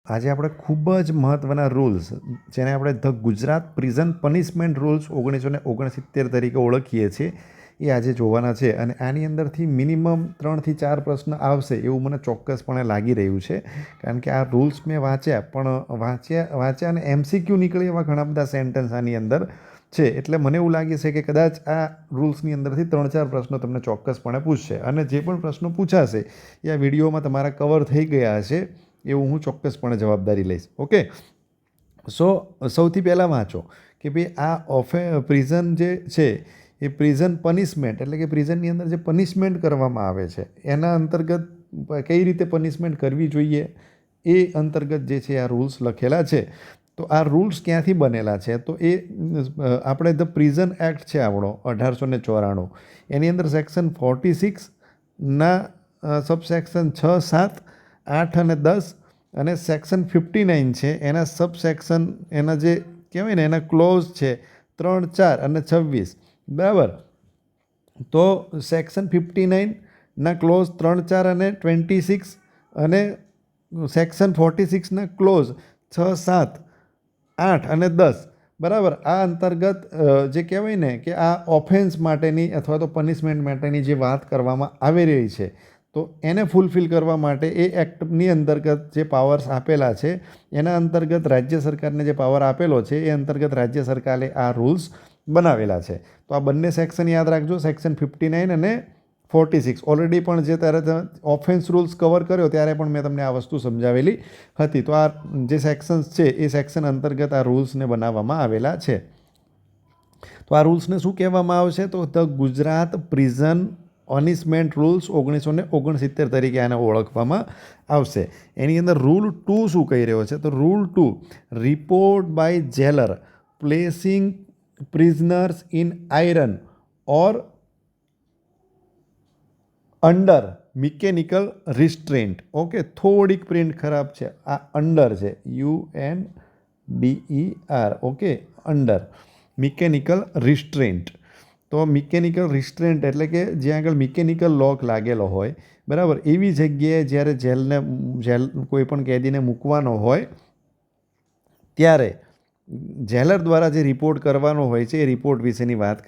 આજે આપણે ખૂબ જ મહત્ત્વના રૂલ્સ, જેને આપણે the Gujarat prison punishment rules 1969 તરીકે ઓળખીએ છીએ, એ આજે જોવાના છે. અને આની અંદરથી મિનિમમ 3 થી 4 પ્રશ્ન આવશે એવું મને ચોક્કસપણે લાગી રહ્યું છે, કારણ કે આ રૂલ્સ મેં વાંચ્યા અને MCQ નીકળે એવા ઘણા બધા સેન્ટેન્સ આની અંદર છે. એટલે મને એવું લાગે છે કે કદાચ આ રૂલ્સની અંદરથી 3-4 પ્રશ્નો તમને ચોક્કસપણે પૂછશે, અને જે પણ પ્રશ્નો પૂછાશે એ આ વિડીયોમાં તમારા કવર થઈ ગયા હશે એવું હું ચોક્કસપણે જવાબદારી લઈશ. ઓકે, સૌથી પહેલાં વાંચો કે ભાઈ આ પ્રિઝન જે છે એ પ્રિઝન પનિશમેન્ટ, એટલે કે પ્રિઝનની અંદર જે પનિશમેન્ટ કરવામાં આવે છે એના અંતર્ગત કઈ રીતે પનિશમેન્ટ કરવી જોઈએ એ અંતર્ગત જે છે આ રૂલ્સ લખેલા છે. તો આ રૂલ્સ ક્યાંથી બનેલા છે? તો એ આપણે ધ પ્રિઝન એક્ટ છે આપણો 1894, એની અંદર સેક્શન 46ના સબસેક્શન 6, 7, 8 અને 10 અને સેક્શન 59 છે એના સબસેક્શન, એના જે કહેવાય ને એના ક્લોઝ છે 3, 4 અને 26, બરાબર. તો સેક્શન 59ના ક્લોઝ 3, 4 અને 26 અને સેક્શન 46ના ક્લોઝ 6, 7, 8 અને 10, બરાબર. આ અંતર્ગત જે કહેવાય ને કે આ ઓફેન્સ માટેની અથવા તો પનિશમેન્ટ માટેની જે વાત કરવામાં આવી રહી છે, તો એને ફૂલફિલ કરવા માટે એ એક્ટની અંતર્ગત જે પાવર્સ આપેલા છે એના અંતર્ગત રાજ્ય સરકારને જે પાવર આપેલો છે એ અંતર્ગત રાજ્ય સરકારે આ રૂલ્સ બનાવેલા છે. તો આ બંને સેક્શન યાદ રાખજો, સેક્શન 59 અને 46. ઓલરેડી પણ જે ત્યારે ઓફેન્સ રૂલ્સ કવર કર્યો ત્યારે પણ મેં તમને આ વસ્તુ સમજાવેલી હતી. તો આ જે સેક્શન્સ છે એ સેક્શન અંતર્ગત આ રૂલ્સને બનાવવામાં આવેલા છે. તો આ રૂલ્સને શું કહેવામાં આવશે? તો the Gujarat prison punishment rules 1969 તરીકે આને ઓળખવામાં આવશે. એની અંદર રૂલ 2 શું કહી રહ્યો છે? તો rule 2, report by jailer placing prisoners in iron or under mechanical restraint. Okay, થોડીક પ્રિન્ટ ખરાબ છે, આ અંડર છે, UNDER. Okay, under mechanical restraint. તો મિકેનિકલ રિસ્ટ્રેન્ટ એટલે કે જ્યાં આગળ મિકેનિકલ લોક લાગેલો હોય, બરાબર, એવી જગ્યાએ જ્યારે જેલ કોઈ પણ કેદીને મૂકવાનો હોય ત્યારે જેલર દ્વારા જે રિપોર્ટ કરવાનો હોય છે એ રિપોર્ટ વિશેની વાત